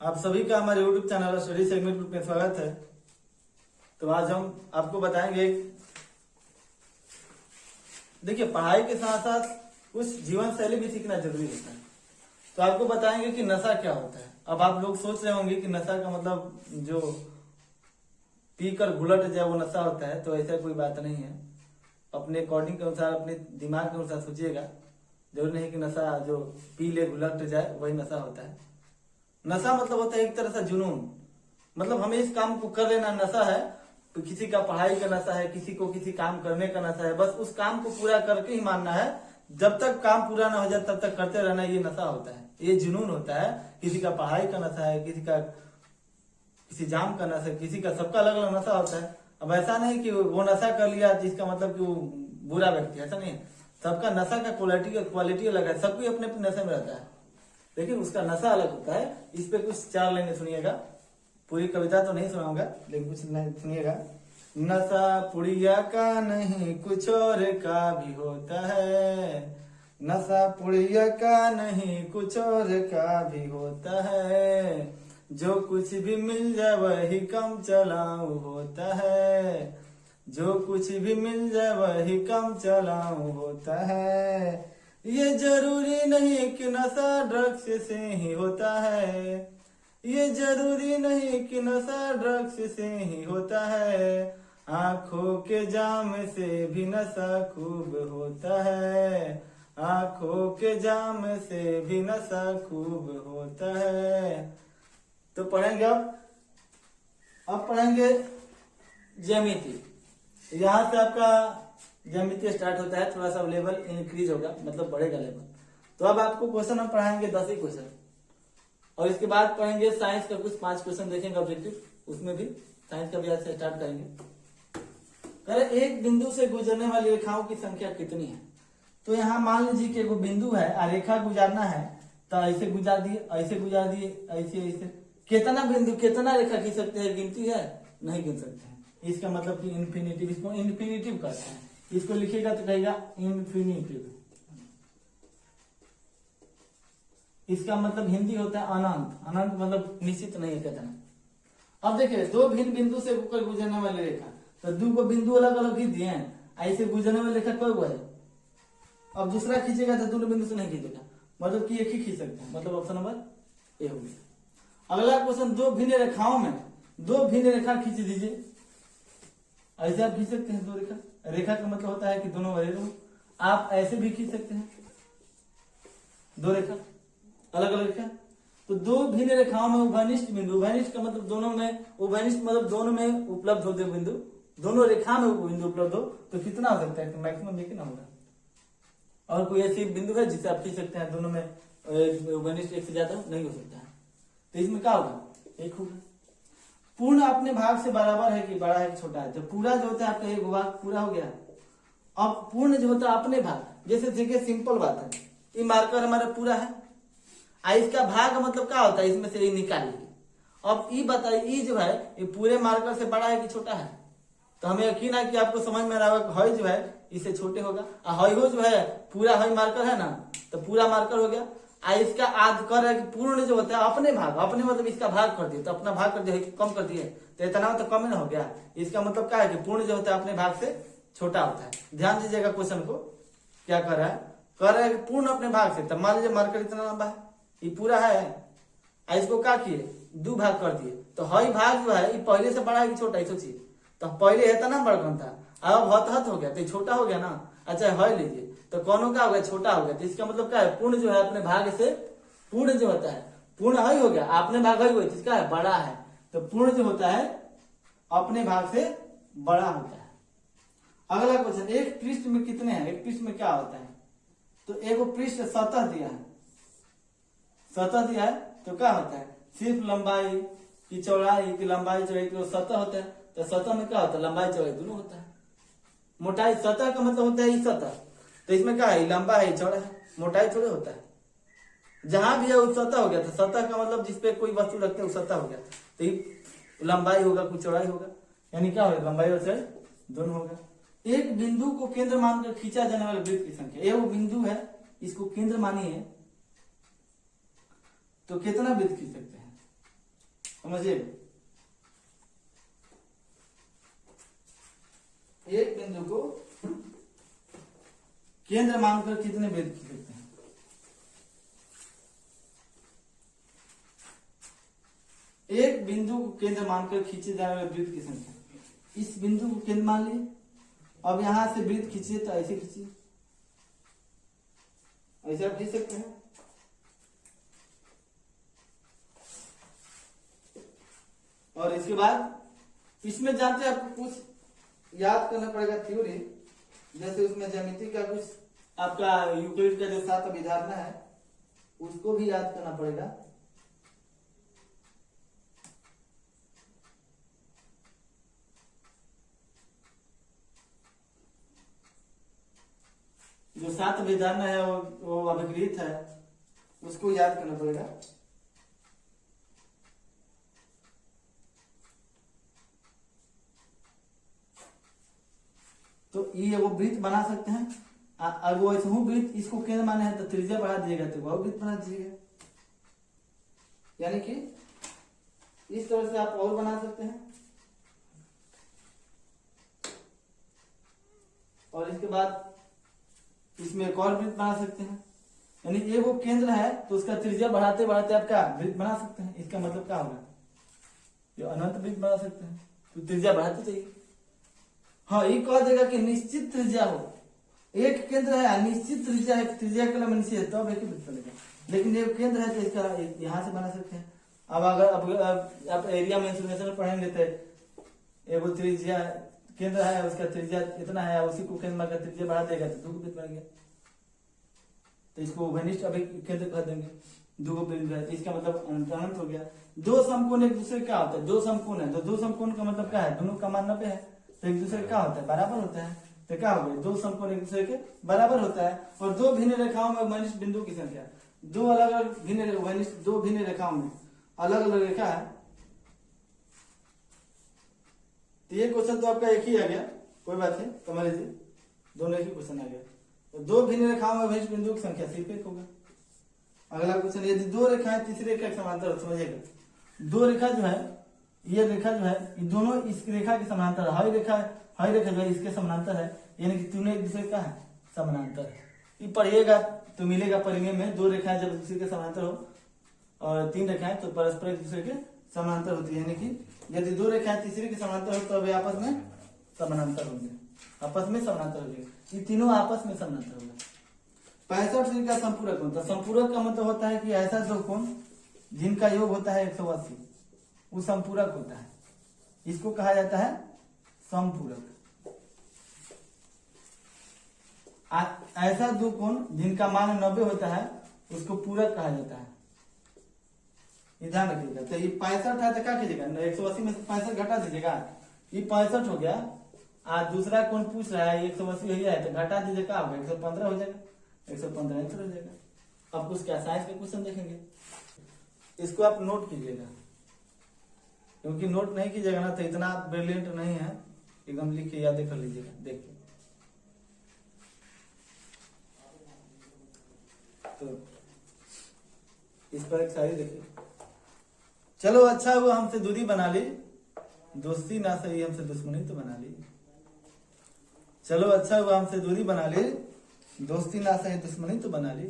आप सभी का हमारे YouTube चैनल स्टडी सेगमेंट में स्वागत है। तो आज हम आपको बताएंगे, देखिए पढ़ाई के साथ साथ कुछ जीवन शैली भी सीखना जरूरी होता है। तो आपको बताएंगे कि नशा क्या होता है। अब आप लोग सोच रहे होंगे कि नशा का मतलब जो पीकर घुलट जाए वो नशा होता है, तो ऐसा कोई बात नहीं है। अपने अकॉर्डिंग के अनुसार, अपने दिमाग के अनुसार सोचिएगा। जरूरी नहीं कि नशा जो पी ले घुलट जाए वही नशा होता है। नशा मतलब होता है एक तरह से जुनून, मतलब हमें इस काम को कर लेना नशा है। तो किसी का पढ़ाई का नशा है, किसी को किसी काम करने का नशा है, बस उस काम को पूरा करके ही मानना है। जब तक काम पूरा ना हो जाए तब तक करते रहना, ये नशा होता है, ये जुनून होता है। किसी का पढ़ाई का नशा है, किसी का किसी जाम का नशा है, किसी का सबका अलग अलग नशा होता है। अब ऐसा नहीं कि वो नशा कर लिया जिसका मतलब कि वो बुरा व्यक्ति, ऐसा नहीं है। सबका नशा का क्वालिटी अलग है, सबको अपने अपने नशे में रहता है, लेकिन उसका नशा अलग होता है। इस पे कुछ 4 लाइनें सुनिएगा। पूरी कविता तो नहीं सुनाऊंगा, लेकिन कुछ लाइन सुनिएगा। नशा पुड़िया का नहीं कुछ और का भी होता है, नशा पुड़िया का नहीं कुछ और का भी होता है, जो कुछ भी मिल जाए वही कम चलाऊ होता है, जो कुछ भी मिल जाए वही कम चलाऊ होता है। ये जरूरी नहीं कि नशा ड्रग्स से ही होता है, ये जरूरी नहीं कि नशा ड्रग्स से ही होता है, आंखों के जाम से भी नशा खूब होता है, आंखों के जाम से भी नशा खूब होता है। तो पढ़ेंगे अब पढ़ेंगे ज्यामिति। यहाँ से आपका ज्यामिति स्टार्ट होता है, थोड़ा सा लेवल इंक्रीज होगा, मतलब बढ़ेगा लेवल। तो अब आपको क्वेश्चन हम पढ़ाएंगे 10 ही क्वेश्चन, और इसके बाद पढ़ेंगे साइंस का कुछ 5 क्वेश्चन देखेंगे ऑब्जेक्टिव, उसमें भी साइंस का भी आज से स्टार्ट करेंगे। करें एक बिंदु से गुजरने वाली रेखाओं की संख्या कितनी है। तो यहाँ मान लीजिए कि एगो बिंदु है, रेखा गुजारना है, तो ऐसे गुजार दिए, ऐसे गुजार दिए, ऐसे ऐसे। कितना बिंदु कितना रेखा खींच सकते हैं, गिनती है? नहीं गिन सकते हैं। इसका मतलब कि इन्फिनिटिव, इसको इन्फिनिटिव कहते हैं। इसको लिखिएगा तो कहेगा इन्फिनिटिव। इसका मतलब हिंदी होता है अनंत। अनंत मतलब निश्चित नहीं है कितना। अब देखिए 2 भिन्न बिंदु से होकर गुजरने वाली रेखा, तो 2 को बिंदु अलग अलग खींच दिए हैं, ऐसे गुजरने वाली रेखा कोई वो है। अब दूसरा खींचेगा तो दोनों बिंदु से नहीं खींचेगा, मतलब कि एक ही खींच सकते हैं, मतलब ऑप्शन नंबर ए हो गया। अगला क्वेश्चन, 2 भिन्न रेखाओं में 2 भिन्न रेखा खींच दीजिए। ऐसे आप खींच सकते हैं 2 रेखा। रेखा का मतलब होता है कि दोनों बड़े हो। आप ऐसे भी खींच सकते हैं 2 रेखा अलग अलग रेखा। तो 2 भिन्न रेखाओं में उभयनिष्ठ बिंदु, उभयनिष्ठ का मतलब दोनों में, उभयनिष्ठ मतलब दोनों में उपलब्ध होते बिंदु, दोनों रेखा में बिंदु उपलब्ध हो, तो कितना हो सकता है? तो मैक्सिमम एक ना होगा। और कोई ऐसी बिंदु है जिसे आप खींच सकते हैं दोनों में उभयनिष्ठ एक से ज्यादा नहीं हो सकता है, तो इसमें क्या होगा? 1 होगा। पूर्ण अपने भाग से बराबर है कि बड़ा है कि छोटा है। तो पूरा जो होता है आपका एक भाग पूरा हो गया। अब पूर्ण जो होता है अपने भाग, जैसे देखिए सिंपल बात है, ये मार्कर हमारा पूरा है, इसका भाग मतलब क्या होता है? इसमें से ये निकालिए। अब ये बताइए, ये जो है ये पूरे मार्कर से बड़ा है कि छोटा है? तो हमें यकीन है कि आपको समझ में आ रहा होगा, हई जो है इससे छोटे होगा, हई हो जो है पूरा हई मार्कर है ना, तो पूरा मार्कर हो गया। इसका आध कर है कि पूर्ण जो होता है अपने भाग, अपने मतलब इसका भाग कर दिए, तो अपना भाग कर दिए, कम कर दिए, तो इतना तो कम ना हो गया। इसका मतलब क्या है कि पूर्ण जो होता है अपने भाग से छोटा होता है। ध्यान दीजिएगा क्वेश्चन को, क्या कर रहा है? कर रहा है कि पूर्ण अपने भाग से। तब मान लीजिए मार्कर इतना लंबा है, ये पूरा है, इसको क्या किए? 2 भाग कर दिए, तो हई भाग जो है ये पहले से बड़ा है कि छोटा है? सोचिए, तो पहले है ना बड़कन था, अब हत हो गया तो छोटा हो गया ना। अच्छा हई लीजिए, तो कौन क्या हो गया? छोटा हो गया। तो इसका मतलब क्या है? पूर्ण जो है अपने भाग से, पूर्ण जो होता है पूर्ण हई हो गया, अपने भाग हई हुआ, इसका है बड़ा है। तो पूर्ण जो होता है अपने भाग से बड़ा होता है। अगला क्वेश्चन, एक पृष्ठ में कितने हैं? एक पृष्ठ में क्या होता है? तो एक पृष्ठ सतह दिया है, सतह दिया है, तो क्या होता है? सिर्फ लंबाई की चौड़ाई की, लंबाई चौड़ाई की सतह होता है। तो सतह में क्या होता है? लंबाई चौड़ाई दोनों होता है। मोटाई, सतह का मतलब होता है ये सतह, तो इसमें क्या है? लंबा है चौड़ा है, मोटाई थोड़े होता है। जहां भी है वो सतह हो गया। तो सतह का मतलब जिसपे कोई वस्तु रखते हैं वो सतह हो गया, तो ये लंबाई होगा कुछ चौड़ाई होगा, यानी क्या होगा? लंबाई और चौड़ाई दोनों होगा। एक बिंदु को केंद्र मानकर खींचा जाने वाले वृत्त की संख्या, ये वो बिंदु है, इसको केंद्र मानिए, तो कितना वृत्त खींच सकते हैं? समझिए, एक बिंदु को केंद्र मानकर कितने वृत्त खींच सकते हैं? एक बिंदु को केंद्र मानकर खींचे जाने वाले वृत्त की संख्या। इस बिंदु को केंद्र मान लिए, अब यहां से वृत्त खींचिए तो ऐसे खींचिए, ऐसे आप खींच सकते हैं। और इसके बाद इसमें जानते हैं आपको कुछ याद करना पड़ेगा थ्योरी, जैसे उसमें ज्यामिति का कुछ आपका यूक्लिड का जो 7 अभिधारणा है उसको भी याद करना पड़ेगा। जो 7 अभिधारणा है वो अभिकृत है, उसको याद करना पड़ेगा। तो ये वो वृत्त बना सकते हैं। अगर वो ऐसे हूँ वृत्त इसको केंद्र माने हैं तो त्रिज्या बढ़ा दीजिएगा तो वह वृत्त बना दीजिएगा, यानी कि इस तरह से आप और बना सकते हैं। और इसके बाद इसमें एक और वृत्त बना सकते हैं, यानी ये वो केंद्र है तो उसका त्रिज्या बढ़ाते बढ़ाते आप क्या वृत्त बना सकते हैं। इसका मतलब क्या होगा, जो अनंत वृत्त बना सकते हैं तो त्रिज्या बढ़ाते चाहिए। हाँ, ये कह देगा कि निश्चित त्रिज्या हो, एक केंद्र है निश्चित त्रिज्या है, त्रिज्या का लंब निश्चित है तब एक वृत्त बनेगा। लेकिन ये केंद्र है तो इसका यहां से बना सकते हैं। अब अगर अब आप एरिया में इंसुलेशन पढ़ेंगे तो एक त्रिज्या केंद्र है, उसका त्रिज्या इतना है, उसी को केंद्र का त्रिज्या बढ़ा देगा तो 2 वृत्त बन गया। तो इसको घनिष्ठ अभी केंद्र कह देंगे, 2 बिंदु है, इसका मतलब अनंत हो गया। 2 समकोण एक दूसरे क्या होता है, 2 समकोण है तो 2 समकोण का मतलब क्या है, दोनों का मान 90 है तो एक दूसरे क्या होता है, बराबर होता है। तो क्या हो गया, 2 समकोण एक दूसरे के बराबर होता है। और 2 भिन्न रेखाओं में घनिष्ठ बिंदु की संख्या, 2 अलग अलग भिन्न रेखाओं में अलग अलग रेखा है। तो ये क्वेश्चन तो आपका एक ही आ गया, कोई बात नहीं, समझ लीजिए दोनों एक ही क्वेश्चन आ गया। तो 2 भिन्न रेखाओं में घनिष्ठ बिंदु की संख्या सिर्फ एक होगा। अगला क्वेश्चन, यदि 2 रेखाएं तीसरी रेखा के समांतर, समझिएगा 2 रेखा जो है, ये रेखा जो है ये दोनों इस रेखा के समानांतर है, हई रेखा जो है इसके समानांतर है, यानी कि तीनों एक दूसरे का है समानांतर है। ये पढ़िएगा तो मिलेगा परिमेय में, 2 रेखाएं जब दूसरे के समानांतर हो और 3 रेखाएं तो परस्पर एक दूसरे के समानांतर होती है, यानी कि यदि 2 रेखाएं तीसरे के समानांतर हो तो वे आपस में समानांतर होंगे, आपस में समानांतर हो जाएंगे, ये तीनों आपस में समानांतर होंगे। 65 डिग्री का संपूरक कोण, तो संपूरक का मतलब होता है कि ऐसा 2 कोण जिनका योग होता है 180, वो संपूरक होता है, इसको कहा जाता है संपूरक। ऐसा 2 कोण जिनका मान 90 होता है उसको पूरक कहा जाता है, ध्यान रखिएगा। तो ये 65 है तो क्या कीजिएगा, 180 में से 65 घटा दीजिएगा, ये 65 हो गया। आज दूसरा कोण पूछ रहा है 180 हो गया है तो घटा दीजिए, क्या होगा 115 हो जाएगा, 115 आंसर हो जाएगा। अब कुछ क्या साइंस के क्वेश्चन देखेंगे, इसको आप नोट कीजिएगा, क्योंकि नोट नहीं कीजिएगा ना तो इतना ब्रिलियंट नहीं है, एकदम लिख के याद कर लीजिएगा। देखिए तो इस पर एक शायरी देखिए, चलो अच्छा हुआ हमसे दूरी बना ली, दोस्ती ना सही हमसे दुश्मनी तो बना ली। चलो अच्छा हुआ हमसे दूरी बना ली, दोस्ती ना सही दुश्मनी तो बना ली।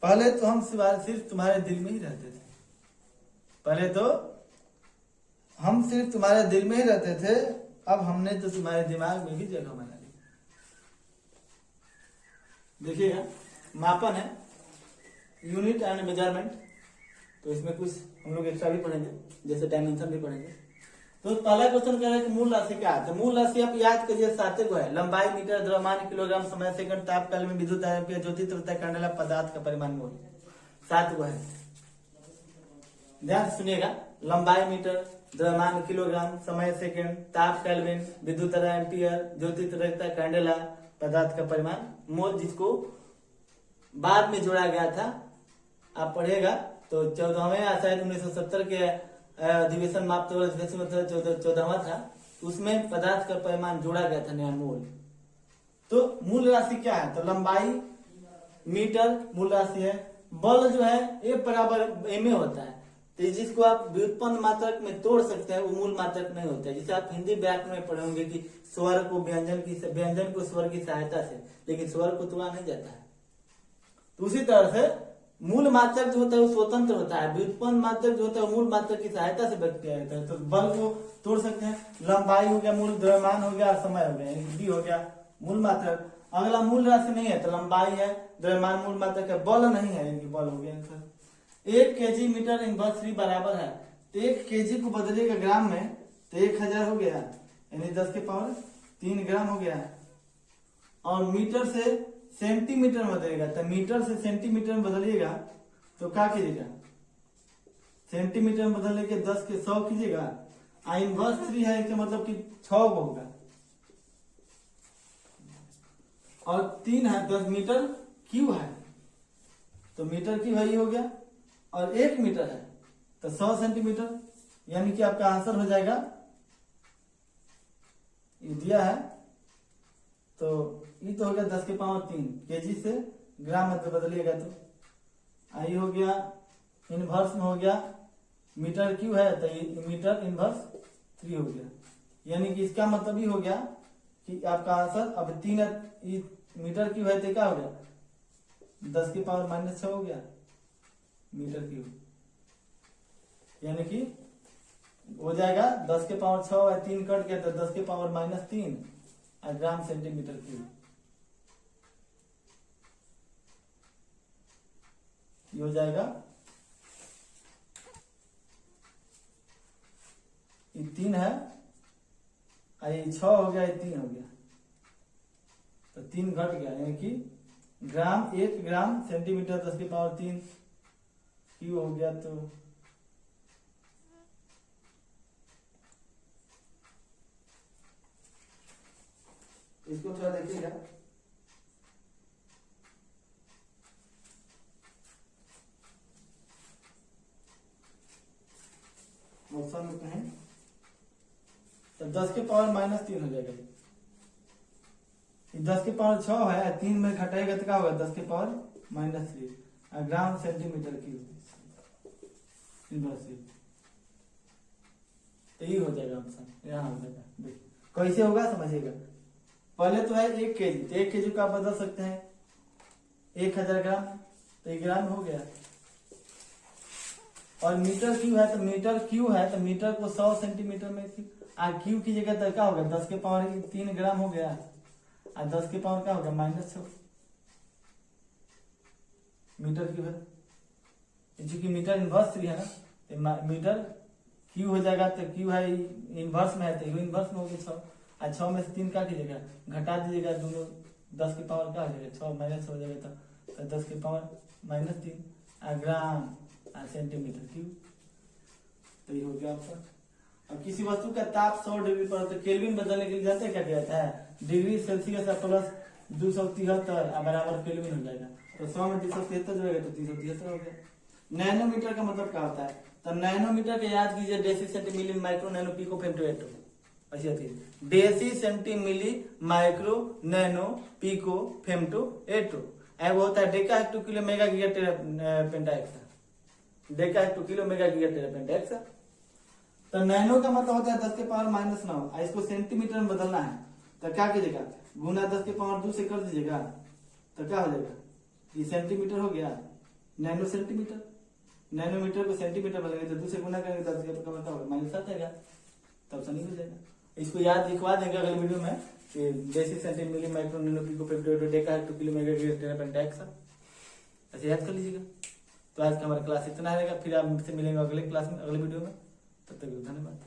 पहले तो हम सिर्फ तुम्हारे दिल में ही रहते थे, पहले तो हम सिर्फ तुम्हारे दिल में ही रहते थे, अब हमने तो तुम्हारे दिमाग में भी जगह बना ली। देखिएगा, मापन है, यूनिट एंड मेजरमेंट, तो इसमें कुछ हम लोग एक्स्ट्रा भी पढ़ेंगे, जैसे डायमेंशन भी पढ़ेंगे। तो पहला क्वेश्चन कह रहा है कि मूल राशि क्या है, तो मूल राशि आप याद करिए 7 को है, लंबाई मीटर, द्रव्यमान किलोग्राम, समय सेकंड, ताप केल्विन, विद्युत एम्पीयर, ज्योति तीव्रता, कैंडेला, पदार्थ का परिमाण मोल, 7 को है। ध्यान से सुनिएगा, लंबाई मीटर, द्रव्यमान किलोग्राम, समय सेकंड, ताप केल्विन, विद्युत एम्पीयर, ज्योति तीव्रता, कैंडेला, पदार्थ का परिमाण मोल, जिसको बाद में जोड़ा गया था, आप पढ़ेगा तो 14वें या शायद 1970 के अधिवेशन माप 14वां था, उसमें पदार्थ का परिमाण जोड़ा गया था नया मोल। तो मूल राशि क्या है, तो लंबाई मीटर मूल राशि है, बल जो है ए बराबर एम ए होता है, तो जिसको आप व्युत्पन्न मात्रक में तोड़ सकते हैं वो मूल मात्रक नहीं होता है। जैसे आप हिंदी व्याकरण में पढ़े होंगे कि स्वर को व्यंजन को स्वर की सहायता से, लेकिन स्वर को तोड़ा नहीं जाता है। तो उसी तरह से मूल मात्रक जो होता है वो स्वतंत्र होता है, व्युत्पन्न मात्रक जो होता है वो मूल मात्रक की सहायता से व्यक्त किया जाता है। तो बल को तोड़ सकते हैं, लंबाई हो गया मूल, द्रव्यमान हो गया, समय हो गया, बी हो गया मूल मात्रक। अगला मूल राशि नहीं है तो लंबाई है, द्रव्यमान मूल मात्रक है, बल नहीं है इनकी बल हो गया आंसर। 1 kg मीटर इनवर्स 3 बराबर है, तो 1 kg को बदलेगा ग्राम में तो 1000 हो गया, यानी 10 के पावर 3 ग्राम हो गया। और मीटर से सेंटीमीटर में बदलेगा, तो मीटर से सेंटीमीटर में बदलिएगा तो क्या कीजिएगा, सेंटीमीटर में बदलने के 10 के 100 कीजिएगा। इनवर्स 3 है इसका मतलब कि 6 होगा, और 3 है 10 मीटर क्यू है, तो मीटर क्यू है ये हो गया, और 1 मीटर है तो 100 सेंटीमीटर, यानी कि आपका आंसर हो जाएगा, ये दिया है तो ये तो हो गया 10 के पावर 3 केजी से ग्राम में तो बदलिएगा तो आई हो गया, इनवर्स में हो गया, मीटर क्यू है तो ये मीटर इनवर्स 3 हो गया। यानी कि इसका मतलब ये हो गया कि आपका आंसर अब 3 मीटर क्यू है तो क्या हो गया, 10 के पावर -6 हो गया मीटर क्यू, यानी कि हो जाएगा 10 के पावर 6 है, 3 कट गया तो 10 के पावर -3 और ग्राम सेंटीमीटर क्यूब ये हो जाएगा। ये 3 है, ये 6 हो गया, ये 3 हो गया, तो 3 घट गया, यानी कि ग्राम 1 ग्राम सेंटीमीटर 10 के पावर 3 क्यू हो गया। तो इसको थोड़ा देखिएगा, ऑप्शन में कहें तो 10 के पावर -3 हो जाएगा, 10 के पावर 6 है, 3 में घटाएगा तो क्या होगा 10 के power -3 gram centimetre cube inverse, तो ये हो जाएगा ऑप्शन, यहाँ हो जाएगा। देखिए कैसे होगा समझिएगा, पहले तो है 1 kg, तो 1 kg को आप बदल सकते हैं 1000 ग्राम, तो 1 ग्राम हो गया, और मीटर क्यू है तो मीटर को 100 सेंटीमीटर में क्यू की जगह तो क्या होगा 10 के पावर 3 ग्राम हो गया, और 10 के पावर क्या होगा -6 मीटर क्यू है, क्योंकि मीटर इनवर्स 3 है ना, तो मीटर क्यू हो जाएगा, तो क्यू है इनवर्स में है तो इनवर्स में हो गया 6, और 6 में से 3 क्या कीजिएगा घटा दीजिएगा, दोनों 10 के पावर क्या हो जाएगा 6 माइनस हो जाएगा, तो 10 के पावर -3 ग्राम सेंटीमीटर क्यूब, तो ये हो गया आपका। अब किसी वस्तु का ताप 100 डिग्री पर, तो केल्विन बदलने के लिए जानते हैं क्या कहता है, डिग्री सेल्सियस प्लस 273 बराबर केल्विन हो जाएगा, तो 100 में 273 जो है तो 373 हो गया। नैनोमीटर का मतलब क्या होता है, तो नैनोमीटर के याद कीजिए deci centi milli micro nano pico femto atto, ऐसी होती है deci centi milli micro nano pico femto atto. एगो होता है deka hecto kilo mega giga tera penta exa, deka hecto kilo mega giga tera penta exa. तो नैनो का मतलब होता है 10 के पावर -9, इसको सेंटीमीटर में बदलना है तो क्या कीजिएगा गुना 10 के पावर 2 से कर दीजिएगा, तो क्या हो जाएगा ये सेंटीमीटर हो गया, नैनो सेंटीमीटर, नैनोमीटर को सेंटीमीटर बदलेंगे तो 2 से गुना करेंगे 10 के पावर क्या होगा -7 आएगा, तब सही हो जाएगा। इसको याद लिखवा देंगे अगले वीडियो में कि deci centi milli micro nano pico femto deka hecto kilo mega giga tera penta exa, ऐसे याद कर लीजिएगा। तो आज का हमारा क्लास इतना रहेगा, फिर आपसे मिलेंगे अगले क्लास में अगले वीडियो में, तब तक धन्यवाद।